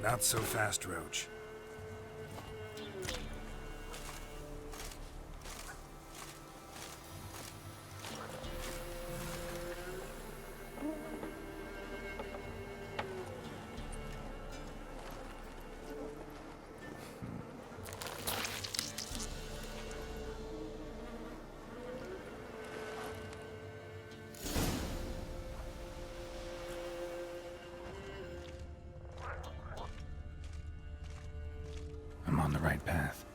Not so fast, Roach. I'm on the right path.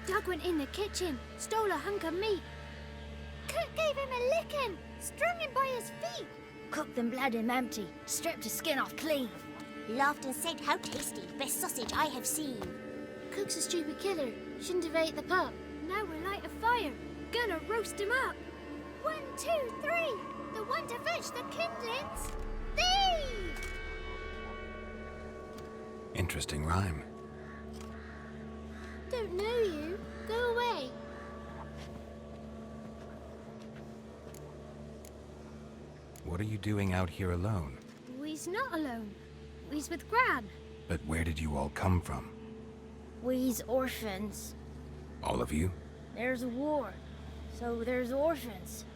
Doug went in the kitchen, stole a hunk of meat. Cook gave him a licking, strung him by his feet. Cooked and bled him empty, stripped his skin off clean. Laughed and said, "How tasty, best sausage I have seen." Cook's a stupid killer, shouldn't have ate the pup. Now we'll light a fire, gonna roast him up. 1, 2, 3, the one to fetch the kindlings. Thee! Interesting rhyme. Don't know you. Go away. What are you doing out here alone? We's not alone. We's with Gran. But where did you all come from? We's orphans. All of you? There's a war, so there's orphans.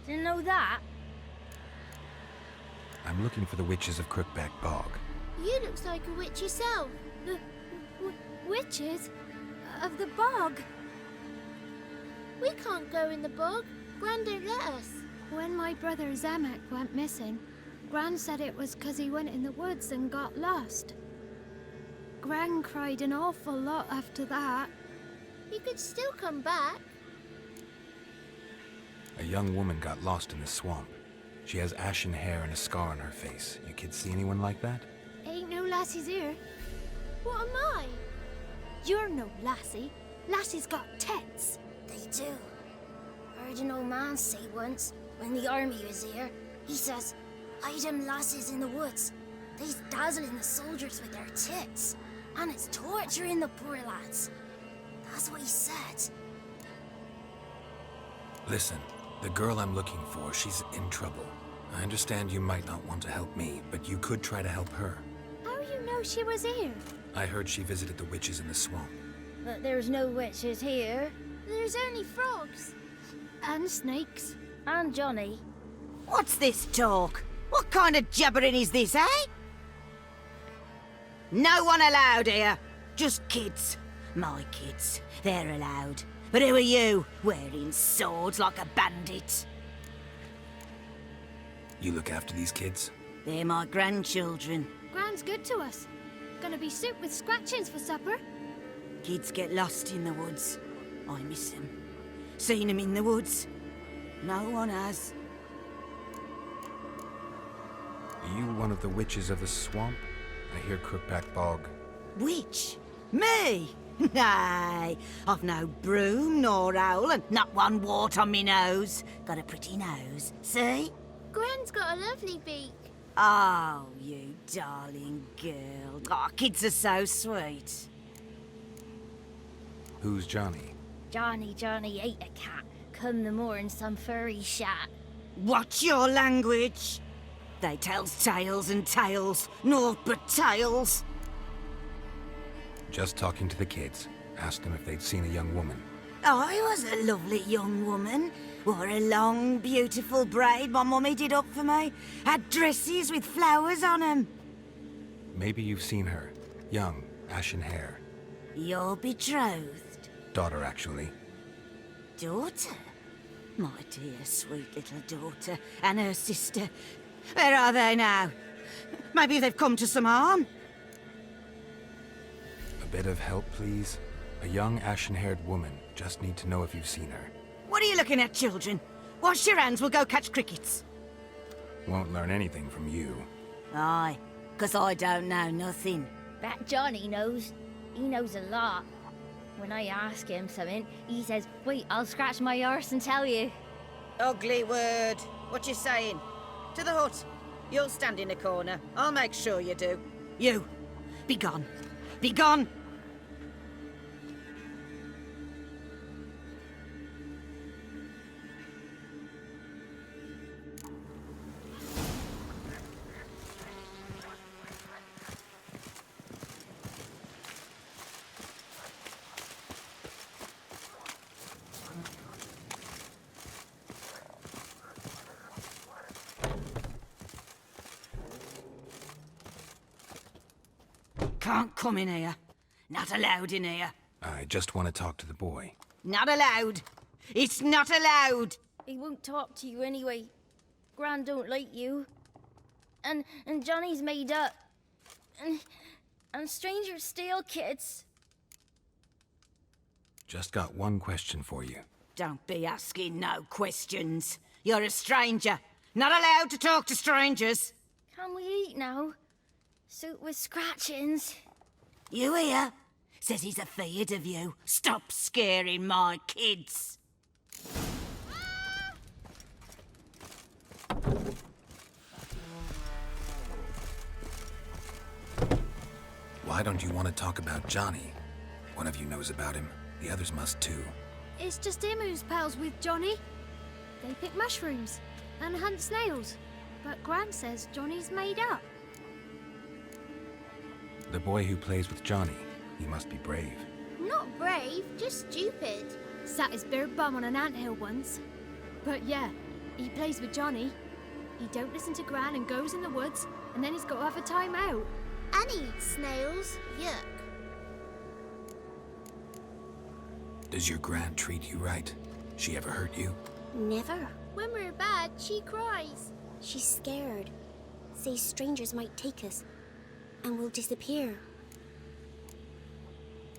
Didn't know that? I'm looking for the witches of Crookback Bog. You looks like a witch yourself. Witches? Of the bog? We can't go in the bog. Gran don't let us. When my brother Zamek went missing, Gran said it was 'cause he went in the woods and got lost. Gran cried an awful lot after that. He could still come back. A young woman got lost in the swamp. She has ashen hair and a scar on her face. You kids see anyone like that? Ain't no lassies here. What am I? You're no lassie. Lassie's got tits. They do. Heard an old man say once, when the army was here, he says, "Hide them lasses in the woods. They's dazzling the soldiers with their tits, and it's torturing the poor lads." That's what he said. Listen, the girl I'm looking for, she's in trouble. I understand you might not want to help me, but you could try to help her. How you know she was here? I heard she visited the witches in the swamp. But there's no witches here. There's only frogs. And snakes. And Johnny. What's this talk? What kind of jabbering is this, eh? No one allowed here. Just kids. My kids. They're allowed. But who are you, wearing swords like a bandit? You look after these kids? They're my grandchildren. Gran's good to us. Gonna be soup with scratchings for supper. Kids get lost in the woods. I miss them. Seen them in the woods. No one has. Are you one of the witches of the swamp? I hear Crookback Bog. Witch? Me? Nay, I've no broom nor owl and not one wart on me nose. Got a pretty nose, see? Gran's got a lovely beak. Oh, you darling girl. Oh, kids are so sweet. Who's Johnny? Johnny ate a cat. Come the more in some furry shat. Watch your language. They tells tales and tales, naught but tales. Just talking to the kids. Asked them if they'd seen a young woman. I was a lovely young woman. Wore a long, beautiful braid my mummy did up for me. Had dresses with flowers on 'em. Maybe you've seen her. Young, ashen hair. You're betrothed? Daughter, actually. Daughter? My dear, sweet little daughter. And her sister. Where are they now? Maybe they've come to some harm? A bit of help, please? A young, ashen-haired woman. Just need to know if you've seen her. What are you looking at, children? Wash your hands, we'll go catch crickets. Won't learn anything from you. Aye, 'cause I don't know nothing. That Johnny knows. He knows a lot. When I ask him something, he says, wait, I'll scratch my arse and tell you. Ugly word. What you saying? To the hut. You'll stand in a corner. I'll make sure you do. You, be gone. Be gone! Can't come in here. Not allowed in here. I just want to talk to the boy. Not allowed. It's not allowed. He won't talk to you anyway. Gran don't like you. And Johnny's made up. And strangers steal kids. Just got one question for you. Don't be asking no questions. You're a stranger. Not allowed to talk to strangers. Can we eat now? Soup with scratchings. You hear? Says he's afeard of you. Stop scaring my kids. Why don't you want to talk about Johnny? One of you knows about him. The others must too. It's just him who's pals with Johnny. They pick mushrooms and hunt snails. But Gran says Johnny's made up. The boy who plays with Johnny. He must be brave. Not brave, just stupid. Sat his bare bum on an anthill once. But yeah, he plays with Johnny. He don't listen to Gran and goes in the woods, and then he's got to have a time out. And eats snails. Yuck. Does your Gran treat you right? She ever hurt you? Never. When we're bad, she cries. She's scared. Says strangers might take us. And we'll disappear.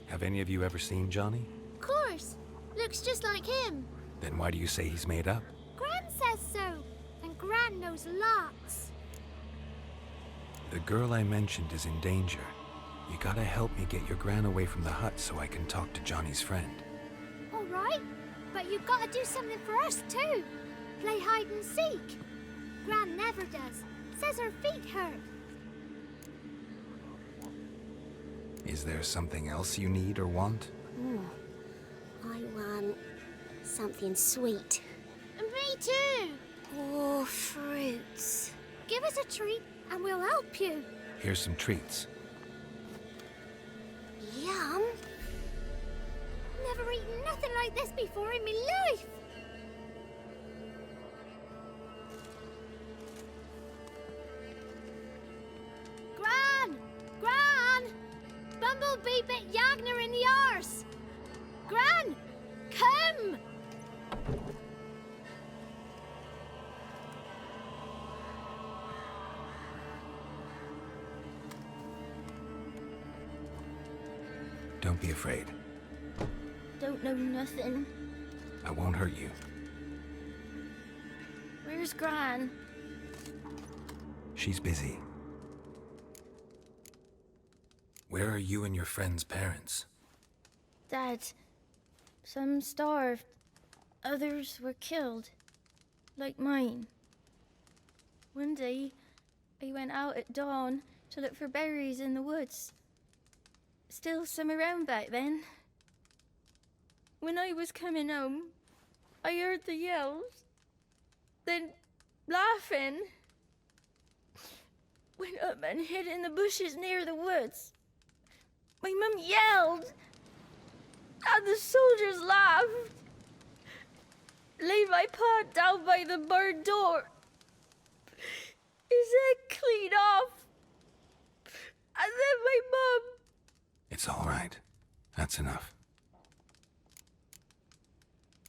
Have any of you ever seen Johnny? Of course. Looks just like him. Then why do you say he's made up? Gran says so. And Gran knows lots. The girl I mentioned is in danger. You gotta help me get your Gran away from the hut so I can talk to Johnny's friend. All right. But you've got to do something for us too. Play hide and seek. Gran never does. Says her feet hurt. Is there something else you need or want? I want something sweet. And me too. Oh, fruits. Give us a treat and we'll help you. Here's some treats. Yum. Never eaten nothing like this before in my life. Gran! Gran! Bumblebee bit Yagner in the arse. Gran! Come! Don't be afraid. Don't know nothing. I won't hurt you. Where's Gran? She's busy. Where are you and your friend's parents? Dad. Some starved. Others were killed. Like mine. One day, I went out at dawn to look for berries in the woods. Still some around back then. when I was coming home, I heard the yells. Then, laughing, went up and hid in the bushes near the woods. My mum yelled, and the soldiers laughed. Laid my pa down by the barn door. His head clean off. And then my mum... It's all right. That's enough.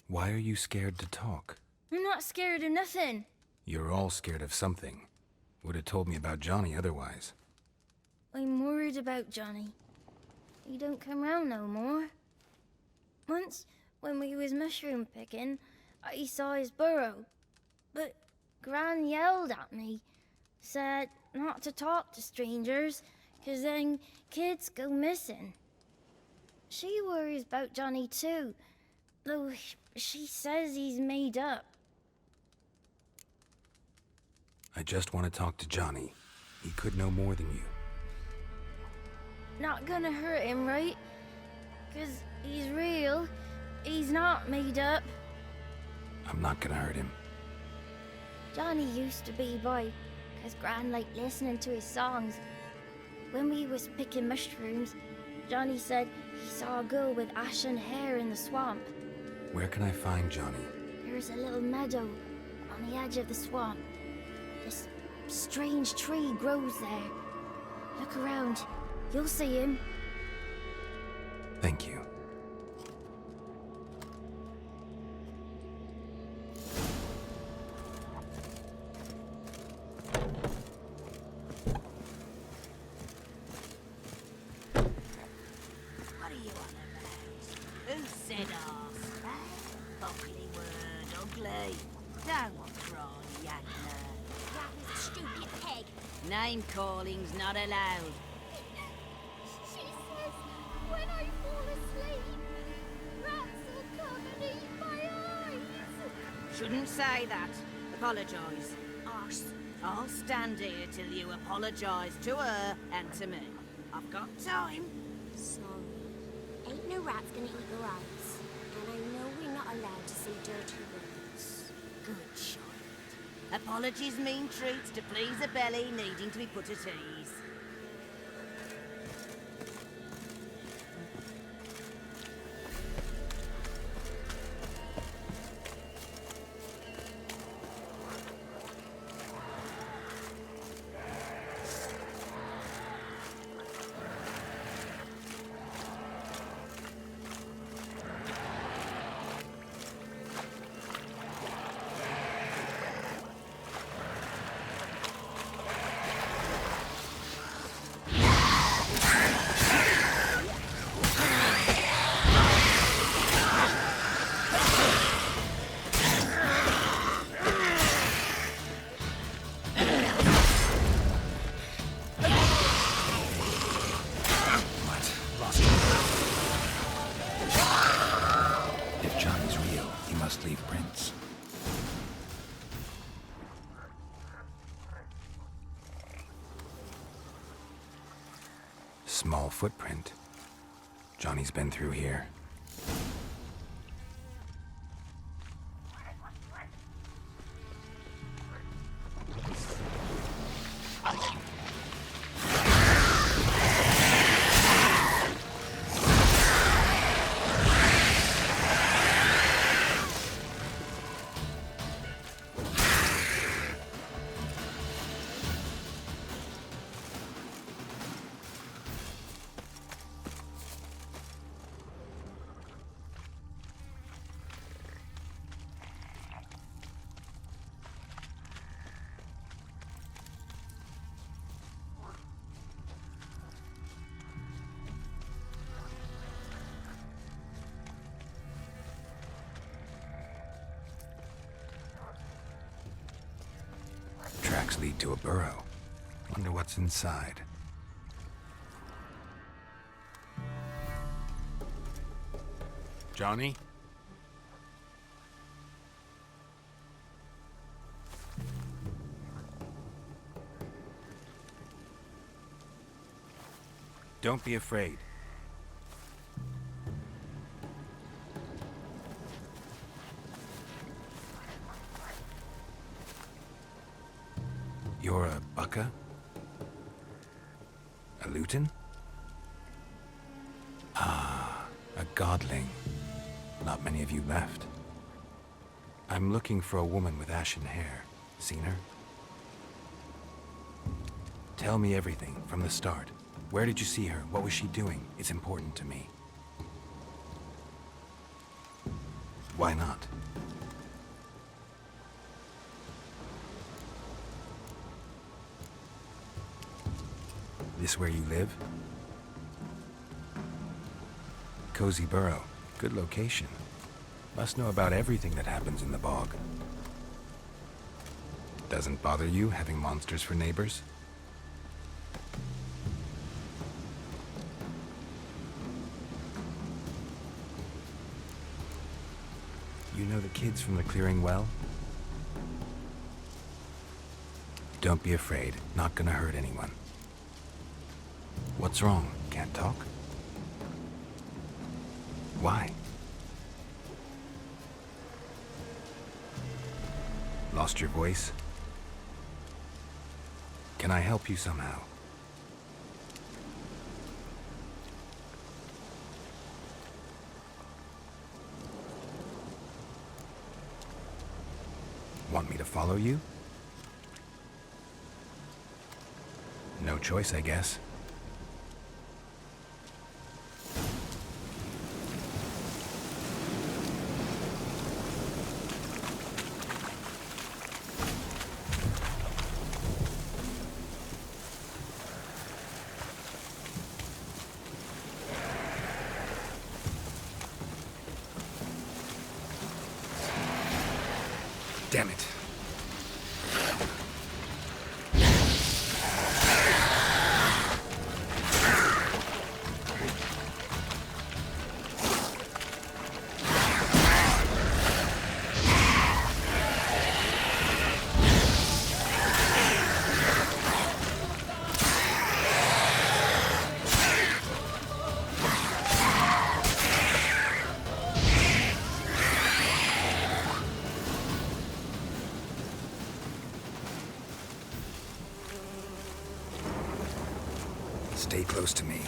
Why are you scared to talk? I'm not scared of nothing. You're all scared of something. Would have told me about Johnny otherwise. I'm worried about Johnny. He don't come round no more. Once, when we was mushroom picking, I saw his burrow. But Gran yelled at me, said not to talk to strangers, 'cause then kids go missing. She worries about Johnny too, though she says he's made up. I just want to talk to Johnny. He could know more than you. Not gonna hurt him, right? 'Cause he's real. He's not made up. I'm not gonna hurt him. Johnny used to be by, 'cause Gran liked listening to his songs. When we was picking mushrooms, Johnny said he saw a girl with ashen hair in the swamp. Where can I find Johnny? There's a little meadow on the edge of the swamp. This strange tree grows there. Look around. You'll see him. Thank you. What are you on about? Who said arse? Buckley word, ugly. Don't want cry, Yakna. That was a stupid pig. Name calling's not allowed. She says when I fall asleep, rats will come and eat my eyes. Shouldn't say that. Apologise. Arse. I'll stand here till you apologise to her and to me. I've got time. Sorry. Ain't no rat's gonna eat your eyes. And I know we're not allowed to say dirty words. Good child. Apologies mean treats to please a belly needing to be put at ease. Leave prints. Small footprint. Johnny's been through here. Tracks lead to a burrow. Wonder what's inside. Johnny? Don't be afraid. You're a Bucka? A Luton? Ah, a godling. Not many of you left. I'm looking for a woman with ashen hair. Seen her? Tell me everything, from the start. Where did you see her? What was she doing? It's important to me. Why not? This where you live? Cozy burrow. Good location. Must know about everything that happens in the bog. Doesn't bother you having monsters for neighbors? You know the kids from the clearing well? Don't be afraid. Not gonna hurt anyone. What's wrong? Can't talk? Why? Lost your voice? Can I help you somehow? Want me to follow you? No choice, I guess. Damn it. Stay close to me.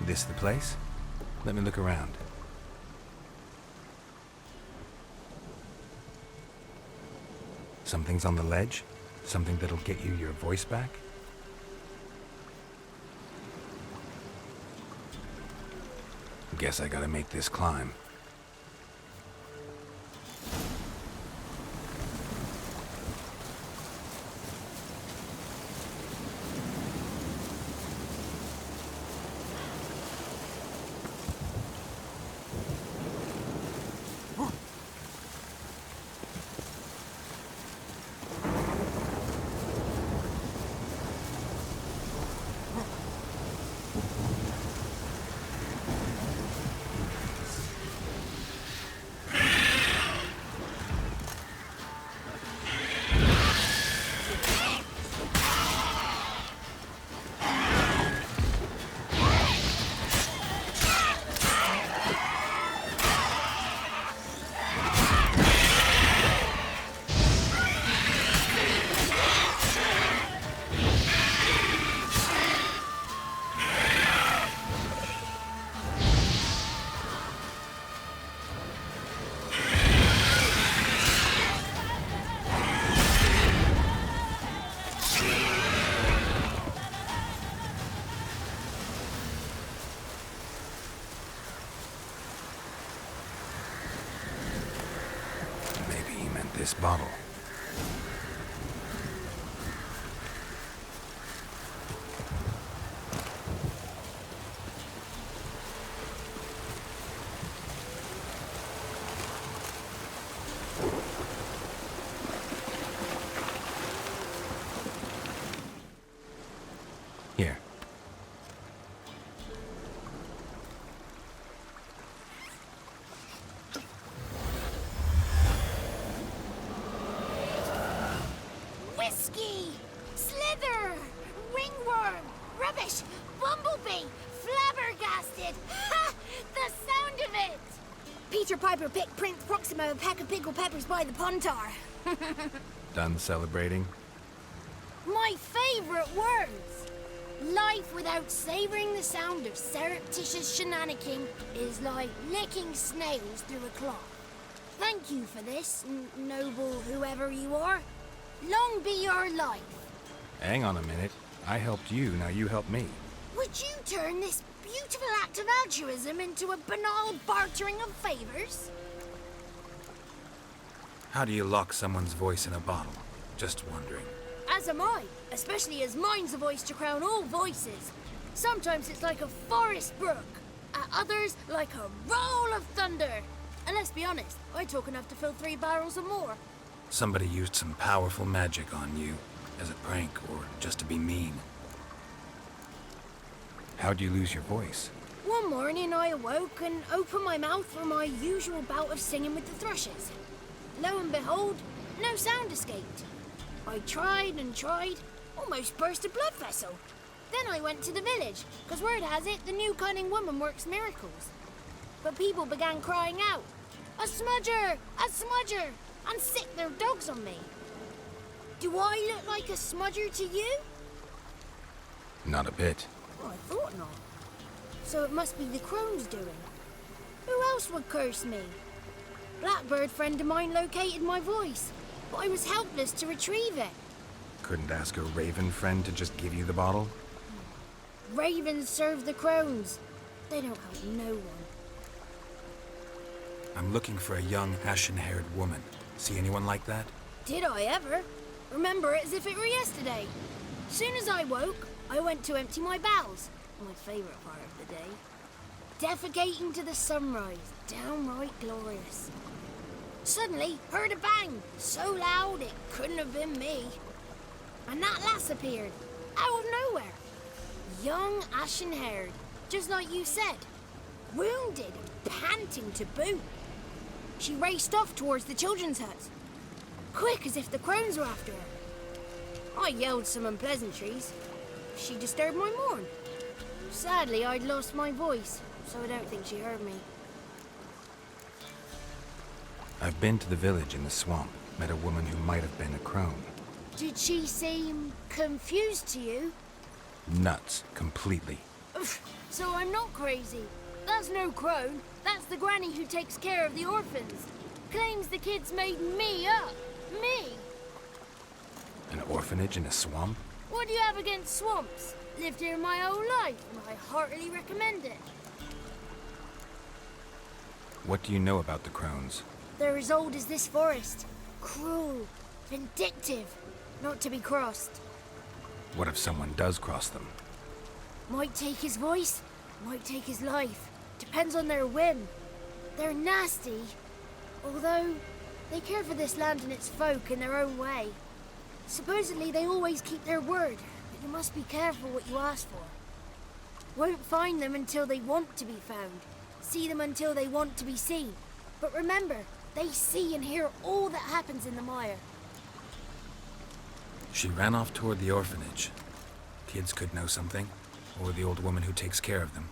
This the place? Let me look around. Something's on the ledge? Something that'll get you your voice back? Guess I gotta make this climb. This bottle. Here. Bumblebee! Flabbergasted! Ha! The sound of it! Peter Piper picked Prince Proximo a pack of pickled peppers by the puntar. Done celebrating? My favorite words! Life without savoring the sound of surreptitious shenanigans is like licking snails through a cloth. Thank you for this, noble whoever you are. Long be your life. Hang on a minute. I helped you, now you help me. Would you turn this beautiful act of altruism into a banal bartering of favors? How do you lock someone's voice in a bottle? Just wondering. As am I, especially as mine's a voice to crown all voices. Sometimes it's like a forest brook, at others like a roll of thunder. And let's be honest, I talk enough to fill 3 barrels or more. Somebody used some powerful magic on you, as a prank or just to be mean. How'd you lose your voice? One morning I awoke and opened my mouth for my usual bout of singing with the thrushes. Lo and behold, no sound escaped. I tried and tried, almost burst a blood vessel. Then I went to the village, because word has it the new cunning woman works miracles. But people began crying out, "A smudger! A smudger!" and sick their dogs on me. Do I look like a smudger to you? Not a bit. Oh, I thought not. So it must be the Crones' doing. Who else would curse me? Blackbird friend of mine located my voice, but I was helpless to retrieve it. Couldn't ask a raven friend to just give you the bottle? Ravens serve the Crones. They don't help no one. I'm looking for a young, ashen-haired woman. See anyone like that? Did I ever? Remember it as if it were yesterday. Soon as I woke, I went to empty my bowels. My favourite part of the day. Defecating to the sunrise. Downright glorious. Suddenly, heard a bang. So loud it couldn't have been me. And that lass appeared. Out of nowhere. Young, ashen-haired. Just like you said. Wounded and panting to boot. She raced off towards the children's hut. Quick as if the Crones were after her. I yelled some unpleasantries. She disturbed my morn. Sadly, I'd lost my voice, so I don't think she heard me. I've been to the village in the swamp. Met a woman who might have been a crone. Did she seem confused to you? Nuts. Completely. So I'm not crazy. That's no crone. That's the granny who takes care of the orphans. Claims the kids made me up. Me! An orphanage in a swamp? What do you have against swamps? Lived here my whole life, and I heartily recommend it. What do you know about the Crones? They're as old as this forest. Cruel, vindictive, not to be crossed. What if someone does cross them? Might take his voice, might take his life. Depends on their whim. They're nasty, although they care for this land and its folk in their own way. Supposedly they always keep their word, but you must be careful what you ask for. Won't find them until they want to be found. See them until they want to be seen. But remember, they see and hear all that happens in the mire. She ran off toward the orphanage. Kids could know something, or the old woman who takes care of them.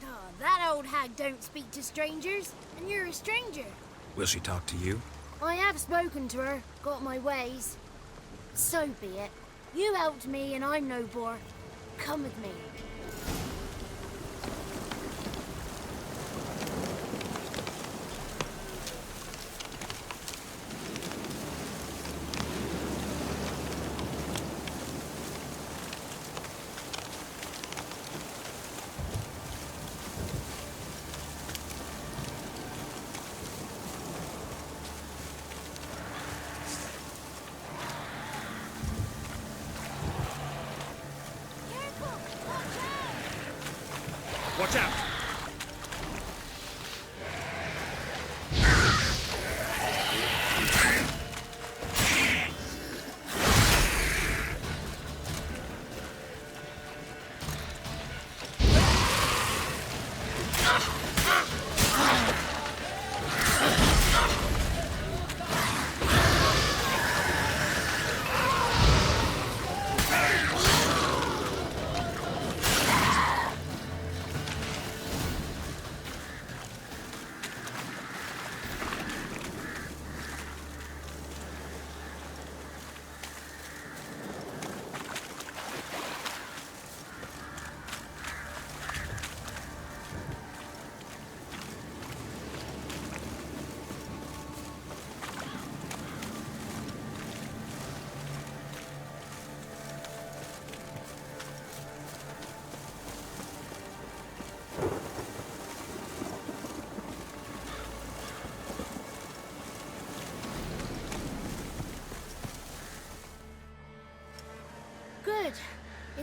Oh, that old hag don't speak to strangers, and you're a stranger. Will she talk to you? I have spoken to her, got my ways. So be it. You helped me and I'm no bore. Come with me. Watch out!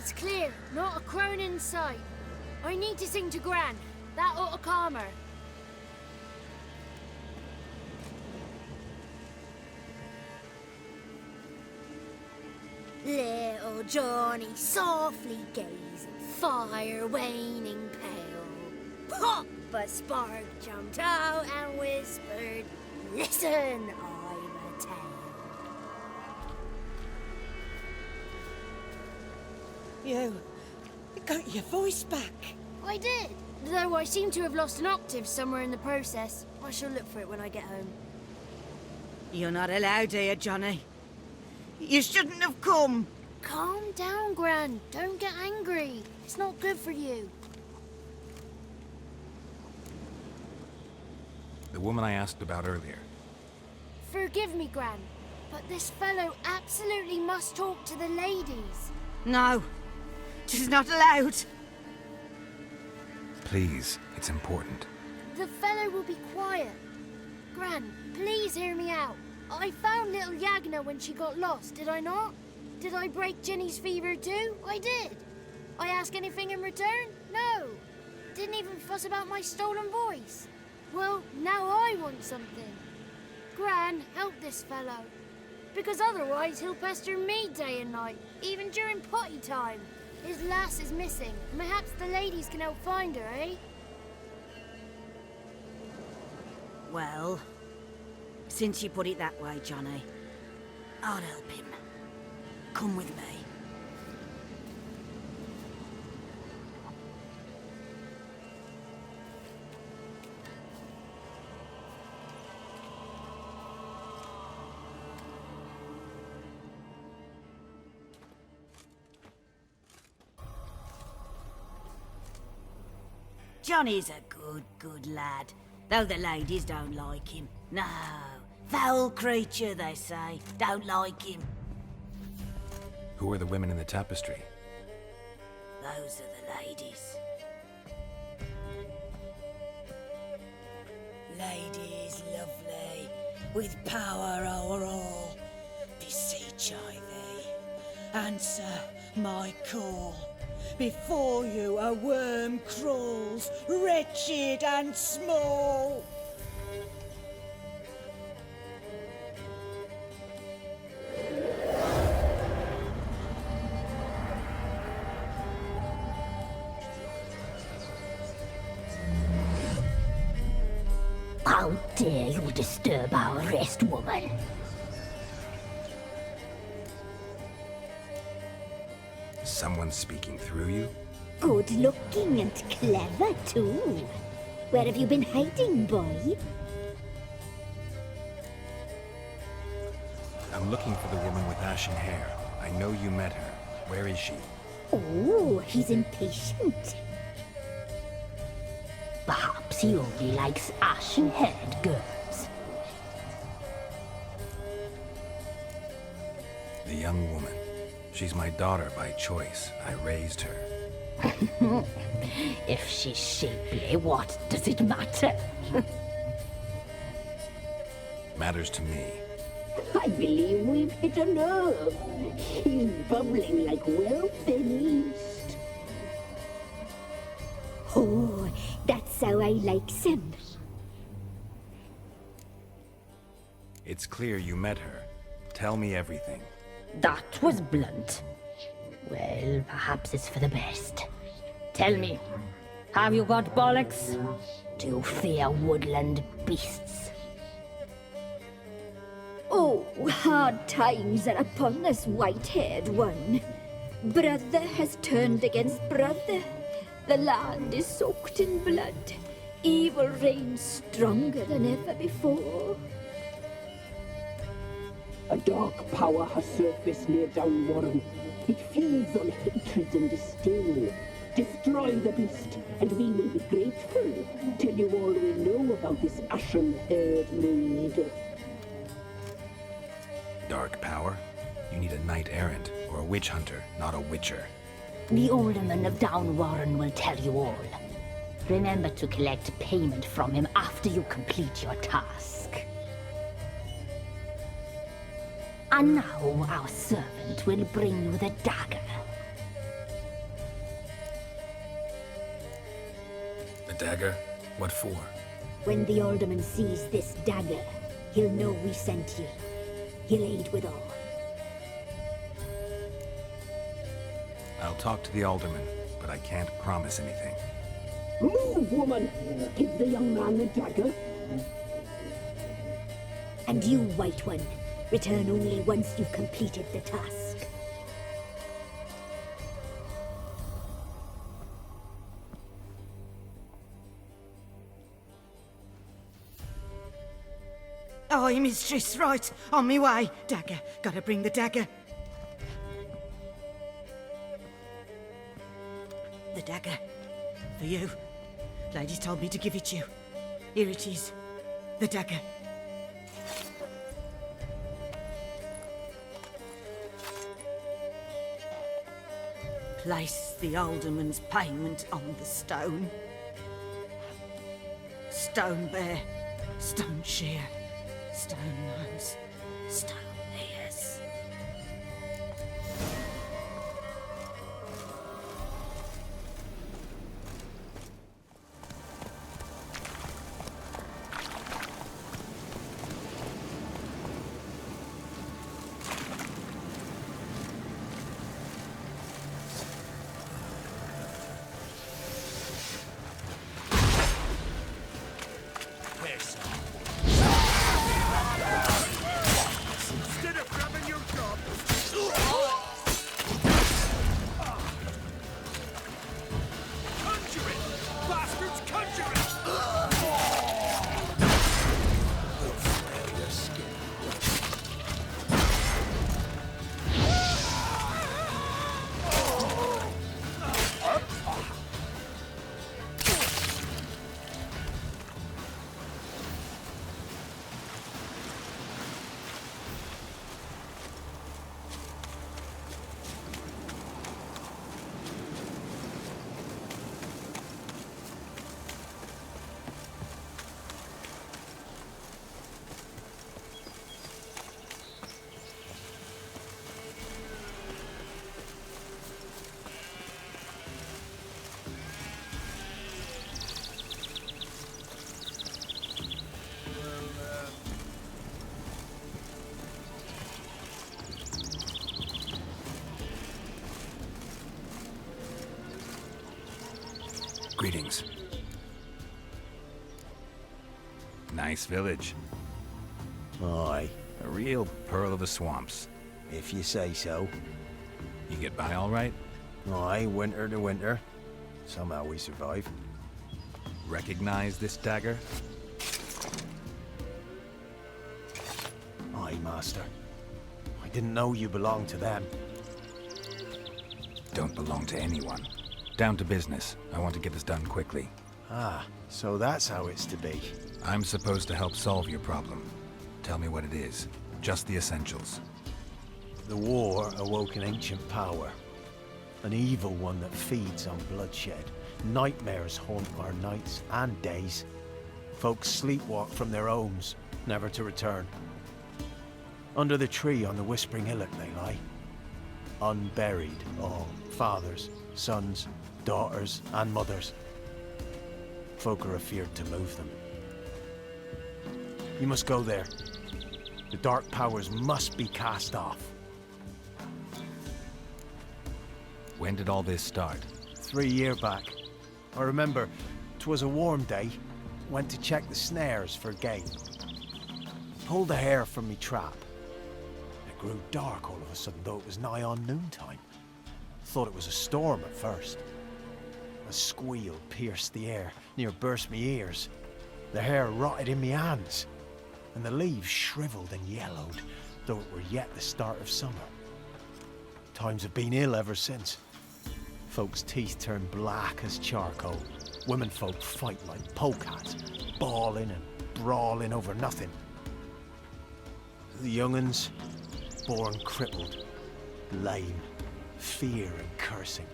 It's clear, not a crone in sight. I need to sing to Gran. That ought to calm her. Little Johnny softly gazing, fire waning pale. Pop! A spark jumped out and whispered, "Listen, I'm a tale." You got your voice back. I did, though I seem to have lost an octave somewhere in the process. I shall look for it when I get home. You're not allowed here, Johnny. You shouldn't have come. Calm down, Gran. Don't get angry. It's not good for you. The woman I asked about earlier. Forgive me, Gran, but this fellow absolutely must talk to the ladies. No, she's not allowed. Please, it's important. The fellow will be quiet. Gran, please hear me out. I found little Yagna when she got lost, did I not? Did I break Ginny's fever too? I did. I ask anything in return? No. Didn't even fuss about my stolen voice. Well, now I want something. Gran, help this fellow. Because otherwise he'll pester me day and night, even during potty time. His lass is missing. Perhaps the ladies can help find her, eh? Well, since you put it that way, Johnny, I'll help him. Come with me. Johnny's a good lad, though the ladies don't like him. No, foul creature, they say. Don't like him. Who are the women in the tapestry? Those are the ladies. Ladies lovely, with power o'er all, beseech I thee, answer my call. Before you a worm crawls, wretched and small. How dare you disturb our rest, woman? Someone speaking through you? Good looking and clever, too. Where have you been hiding, boy? I'm looking for the woman with ashen hair. I know you met her. Where is she? Oh, he's impatient. Perhaps he only likes ashen-haired girls. The young woman. She's my daughter by choice. I raised her. If she's shapely, what does it matter? Matters to me. I believe we've hit a nerve. He's bubbling like well-fed yeast. Oh, that's how I like him. It's clear you met her. Tell me everything. That was blunt. Well, perhaps it's for the best. Tell me, have you got bollocks? Do you fear woodland beasts? Oh, hard times are upon us, white-haired one. Brother has turned against brother. The land is soaked in blood. Evil reigns stronger than ever before. A dark power has surfaced near Downwarren. It feeds on hatred and disdain. Destroy the beast, and we will be grateful. Tell you all we know about this ashen-haired maid. Dark power? You need a knight-errant or a witch hunter, not a witcher. The alderman of Downwarren will tell you all. Remember to collect payment from him after you complete your task. And now our servant will bring you the dagger. The dagger? What for? When the alderman sees this dagger, he'll know we sent you. He'll aid with all. I'll talk to the alderman, but I can't promise anything. Move, woman! Give the young man the dagger. And you, White One, return only once you've completed the task. Aye, mistress, right. On me way. Dagger. Gotta bring the dagger. The dagger. For you. Lady told me to give it you. Here it is. The dagger. Place the alderman's payment on the stone. Stone bear. Stone shear. Stone nose, stone ears. Greetings. Nice village. Aye, A real pearl of the swamps. if you say so. You get by all right? Aye, winter to winter. Somehow we survive. Recognize this dagger? Aye, master. I didn't know you belonged to them. Don't belong to anyone. Down to business. I want to get this done quickly. Ah, so that's how it's to be. I'm supposed to help solve your problem. Tell me what it is. Just the essentials. The war awoke an ancient power. An evil one that feeds on bloodshed. Nightmares haunt our nights and days. Folks sleepwalk from their homes, never to return. Under the tree on the Whispering Hillock they lie. Unburied all. Fathers, sons, daughters, and mothers. Folk are afeard to move them. You must go there. The dark powers must be cast off. When did all this start? 3 years back. I remember 'twas a warm day. Went to check the snares for game. Pulled a hare from me trap. It grew dark all of a sudden, though it was nigh on noontime. Thought it was a storm at first. A squeal pierced the air, near burst me ears. The hair rotted in me hands, and the leaves shriveled and yellowed, though it were yet the start of summer. Times have been ill ever since. Folks' teeth turn black as charcoal. Women folk fight like polecats, bawling and brawling over nothing. The young'uns, born crippled, lame, fear and cursing.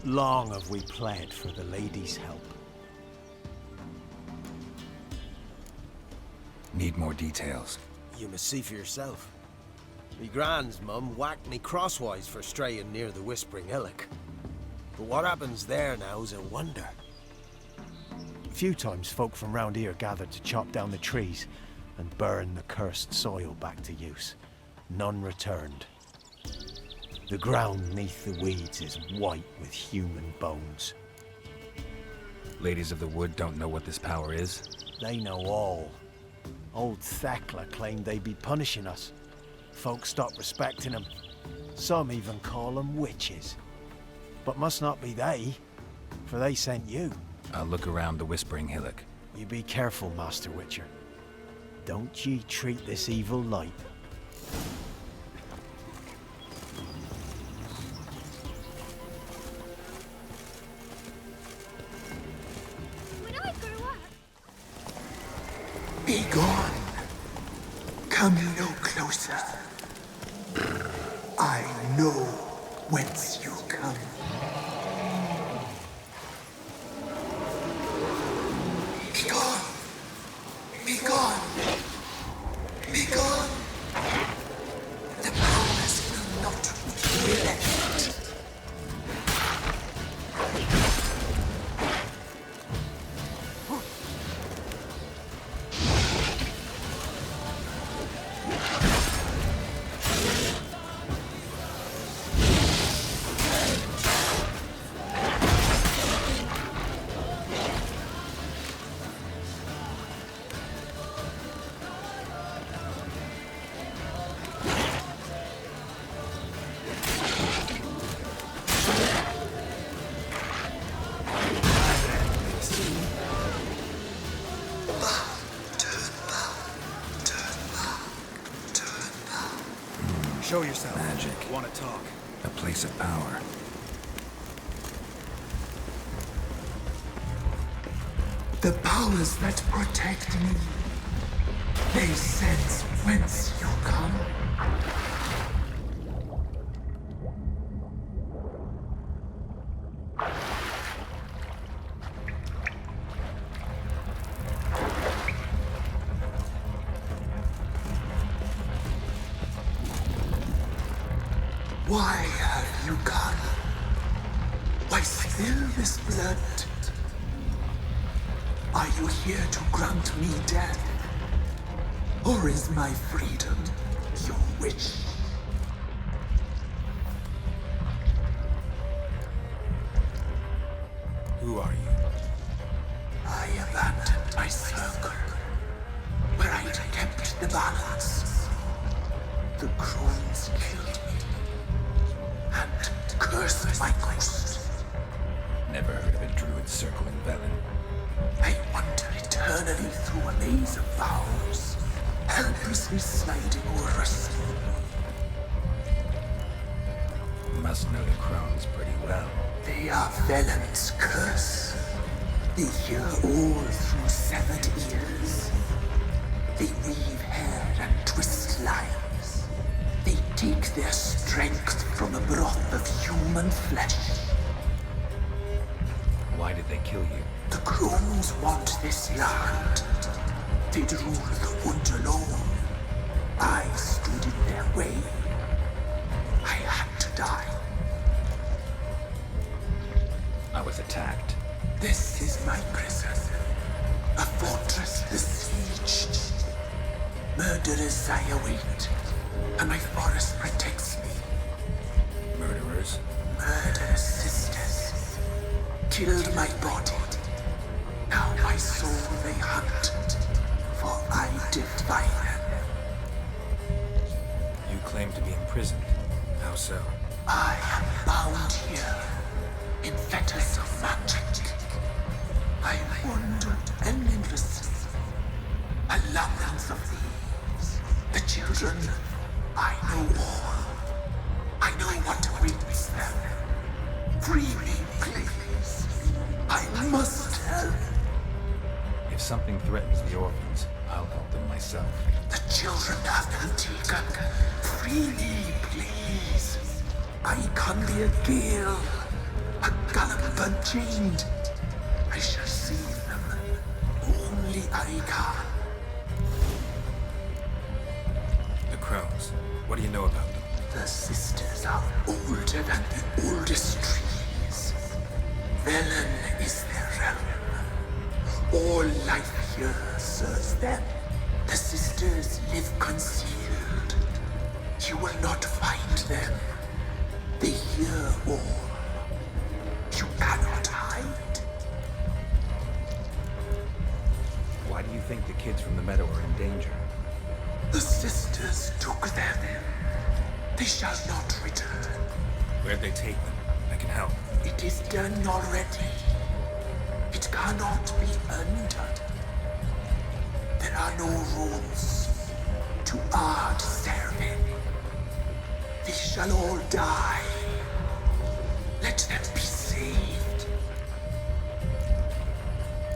Long have we pled for the lady's help. Need more details. You must see for yourself. Me grand's mum whacked me crosswise for straying near the Whispering Hillock. But what happens there now is a wonder. Few times folk from round here gathered to chop down the trees and burn the cursed soil back to use. None returned. The ground neath the weeds is white with human bones. Ladies of the Wood don't know what this power is? They know all. Old Thekla claimed they'd be punishing us. Folk stopped respecting them. Some even call them witches. But must not be they, for they sent you. I'll look around the Whispering Hillock. You be careful, Master Witcher. Don't ye treat this evil light. When I grow up... Be gone. Come no closer. I know whence you come. Be gone. Be gone. Be gone. The powers will not relent. Show yourself. Magic. Want to talk? A place of power. The powers that protect me, they sense whence you come. Why have you come? Why spill this blood? Are you here to grant me death? Or is my freedom your wish? Who are you? I abandoned my circle, where I'd kept the balance. The Crones killed me, and cursed my ghost. Never heard of a druid circling Velen. I wander eternally through a maze of vows, helplessly sliding over a sea. You must know the Crones pretty well. They are Velen's curse. They hear all through severed ears. They weave hair and twist lives. They take their strength from a broth of human flesh. Why did they kill you? The Crones want this land. They'd rule the Wood alone. I stood in their way. I had to die. I was attacked. This is my prison. A fortress besieged. Murderers I await, and my forest protects me. Murderers? Murderous sisters killed my body. Now my soul they hunt, for I defy them. You claim to be imprisoned. How so? I am bound here in fetters of magic. I wandered endlessly, a labyrinth of thieves. The children, I know all. I know what awaits them. Free me, please. I must help. If something threatens the orphans, I'll help them myself. The children have been taken. Free me, please. I can be a gale, a gallop unchained. I shall save them. Only I can. The Crones. What do you know about them? The sisters are older than the oldest trees. Velen is their realm. Your life here serves them. The sisters live concealed. You will not find them. They hear all. You cannot hide. Why do you think the kids from the meadow are in danger? The sisters took them. They shall not return. Where'd they take them? I can help. It is done already. It cannot be undone. There are no rules to our serving. They shall all die. Let them be saved.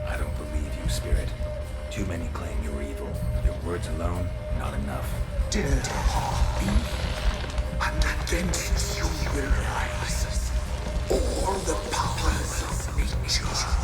I don't believe you, Spirit. Too many claim you're evil. Your words alone, not enough. Dare to harm me, and against you will rise all the powers of nature.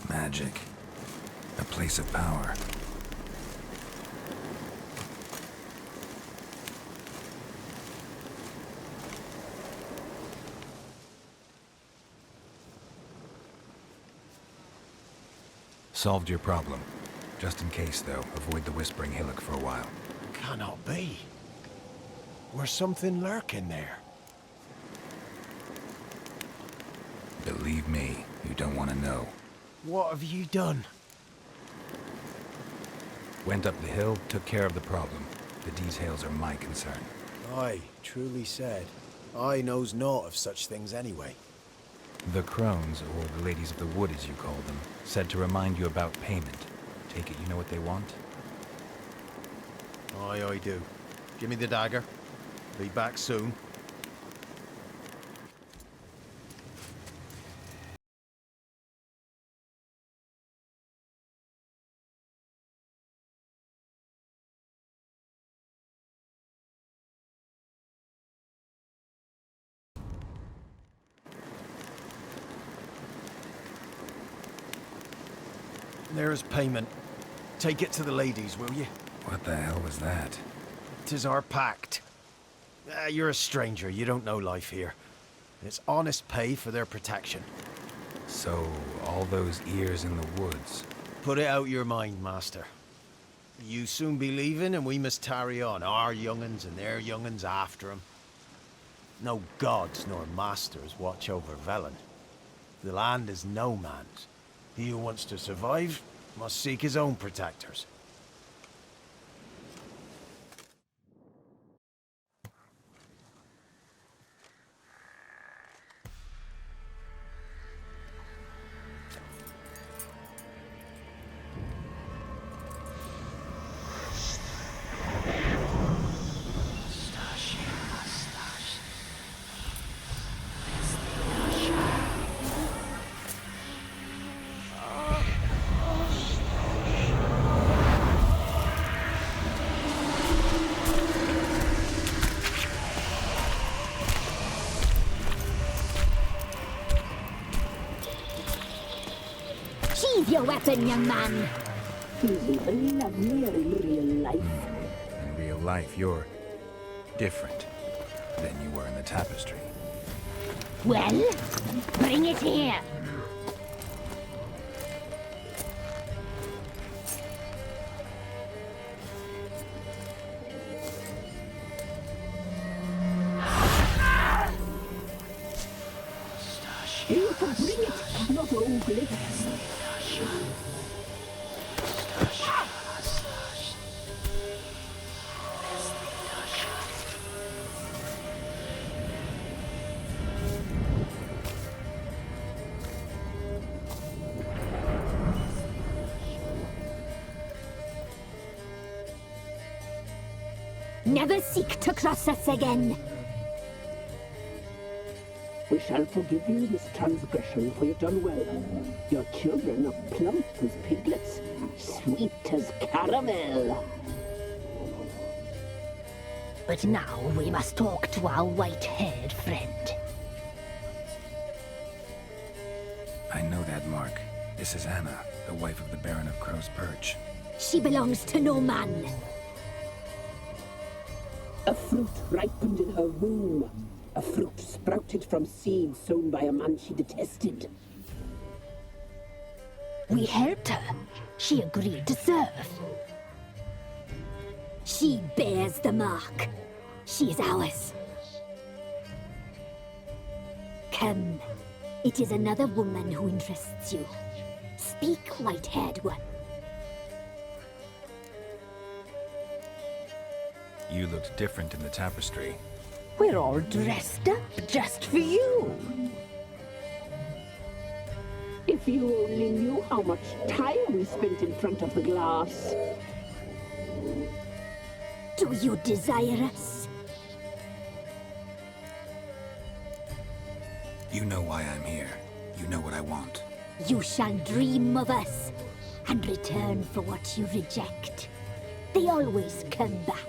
Magic. A place of power. Solved your problem. Just in case, though, avoid the Whispering Hillock for a while. Cannot be. There's something lurking there. Believe me, you don't want to know. What have you done? Went up the hill, took care of the problem. The details are my concern. Aye, truly said. I knows naught of such things anyway. The Crones, or the Ladies of the Wood as you call them, said to remind you about payment. Take it you know what they want? Aye, I do. Give me the dagger. Be back soon. There's payment. Take it to the ladies, will you? What the hell was that? 'Tis our pact. You're a stranger, you don't know life here. It's honest pay for their protection. So, all those ears in the woods. Put it out your mind, master. You soon be leaving and we must tarry on, our young'uns and their young'uns after 'em. No gods nor masters watch over Velen. The land is no man's. He who wants to survive must seek his own protectors. Sheathe your weapon, young man. He's even lovelier in real life. In real life, you're different than you were in the tapestry. Well, bring it here. Here to bring it, not ogle it. Never seek to cross us again. We shall forgive you this transgression, for you've done well. Your children are plump as piglets, sweet as caramel. But now we must talk to our white-haired friend. I know that mark. This is Anna, the wife of the Baron of Crow's Perch. She belongs to no man. A fruit ripened in her womb. A fruit sprouted from seeds sown by a man she detested. We helped her. She agreed to serve. She bears the mark. She is ours. Come. It is another woman who interests you. Speak, white-haired one. You looked different in the tapestry. We're all dressed up just for you. If you only knew how much time we spent in front of the glass. Do you desire us? You know why I'm here. You know what I want. You shall dream of us and return for what you reject. They always come back.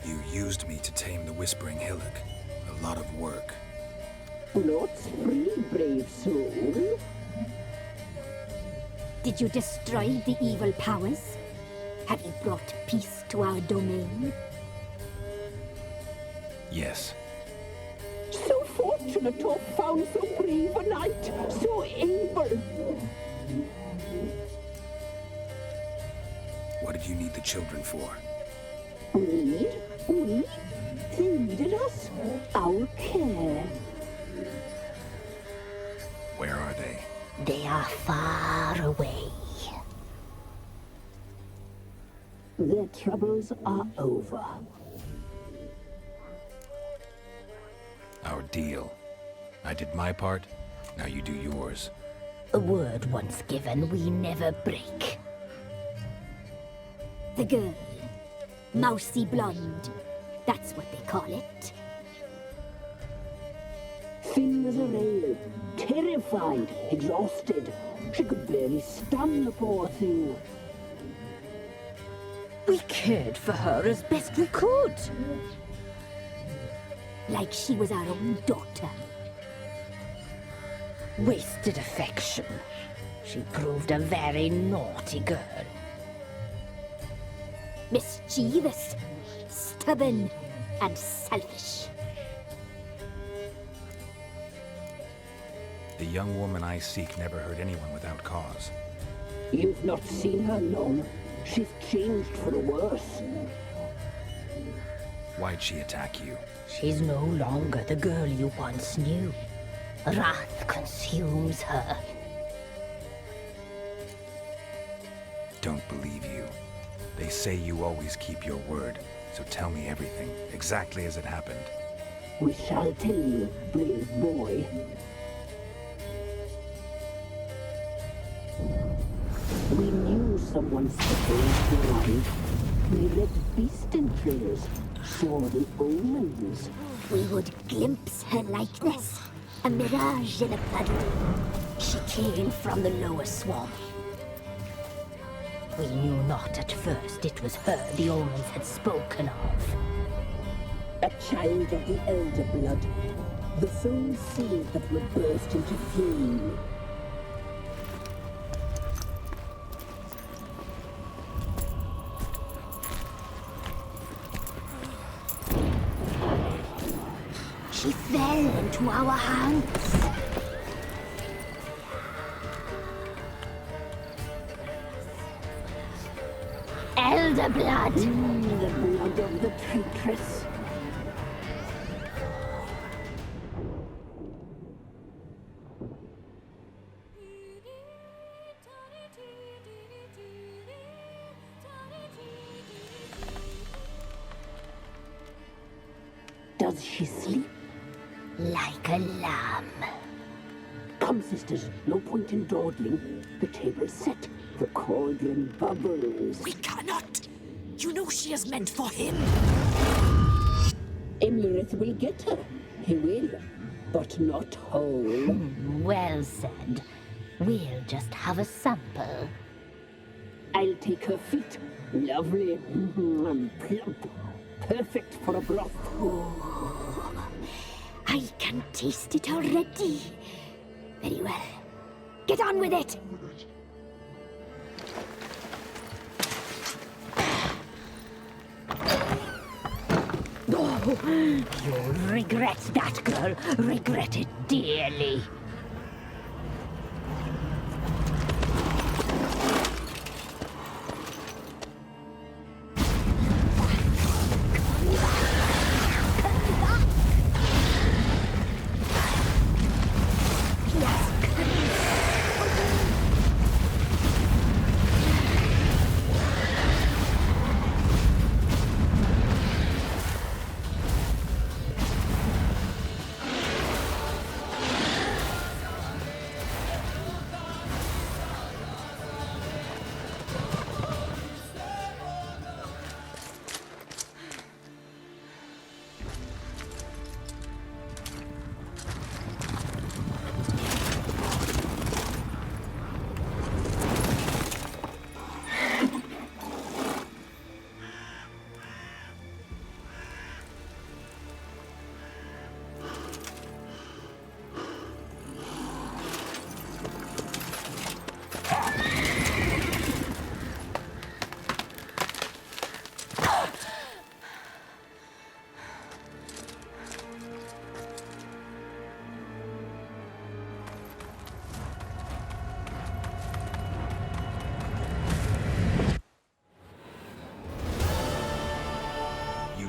You used me to tame the Whispering Hillock. A lot of work. Lots free, brave soul. Did you destroy the evil powers? Have you brought peace to our domain? Yes. So fortunate to have found so brave a knight, so able. What did you need the children for? Need? We? They needed us. Our care. Where are they? They are far away. Their troubles are over. Our deal. I did my part, now you do yours. A word once given, we never break. The girl. Mousy blonde. That's what they call it. Thin as a rail, terrified, exhausted. She could barely stand, the poor thing. We cared for her as best we could. Like she was our own daughter. Wasted affection. She proved a very naughty girl. Mischievous, stubborn, and selfish. The young woman I seek never hurt anyone without cause. You've not seen her long. She's changed for the worse. Why'd she attack you? She's no longer the girl you once knew. Wrath consumes her. Don't believe you. They say you always keep your word, so tell me everything, exactly as it happened. We shall tell you, brave boy. We knew someone supposed to arrive. We read beast entrails, saw the omens. We would glimpse her likeness, a mirage in a puddle. She came from the lower swamp. We knew not at first it was her the omens had spoken of. A child of the elder blood, the soul seed that would burst into flame. She fell into our hands. Elder blood. The blood of the traitress. Does she sleep? Like a lamb. Come, sisters, no point in dawdling. The table's set. The cauldron bubbles. We cannot. You know she is meant for him. Imlerith will get her. He will, but not whole. Well said. We'll just have a sample. I'll take her feet. Lovely. Plump. Perfect for a broth. I can taste it already. Very well. Get on with it! Oh, you'll regret that, girl. Regret it dearly.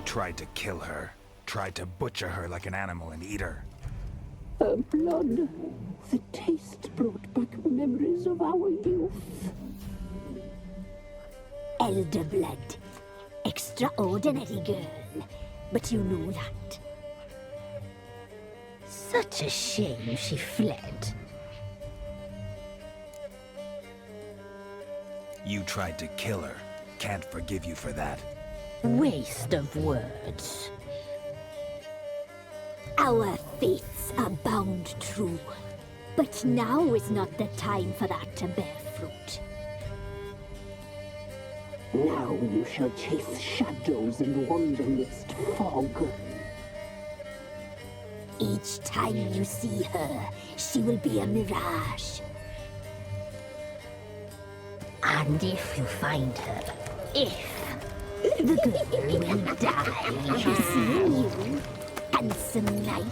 Tried to kill her. Tried to butcher her like an animal and eat her. Her blood. The taste brought back memories of our youth. Elder blood. Extraordinary girl. But you know that. Such a shame she fled. You tried to kill her. Can't forgive you for that. Waste of words. Our fates are bound true. But now is not the time for that to bear fruit. Now you shall chase shadows and wander midst fog. Each time you see her, she will be a mirage. And if you find her, the girl will die. Seeing you, handsome knight.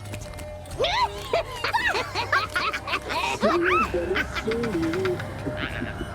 So very slowly.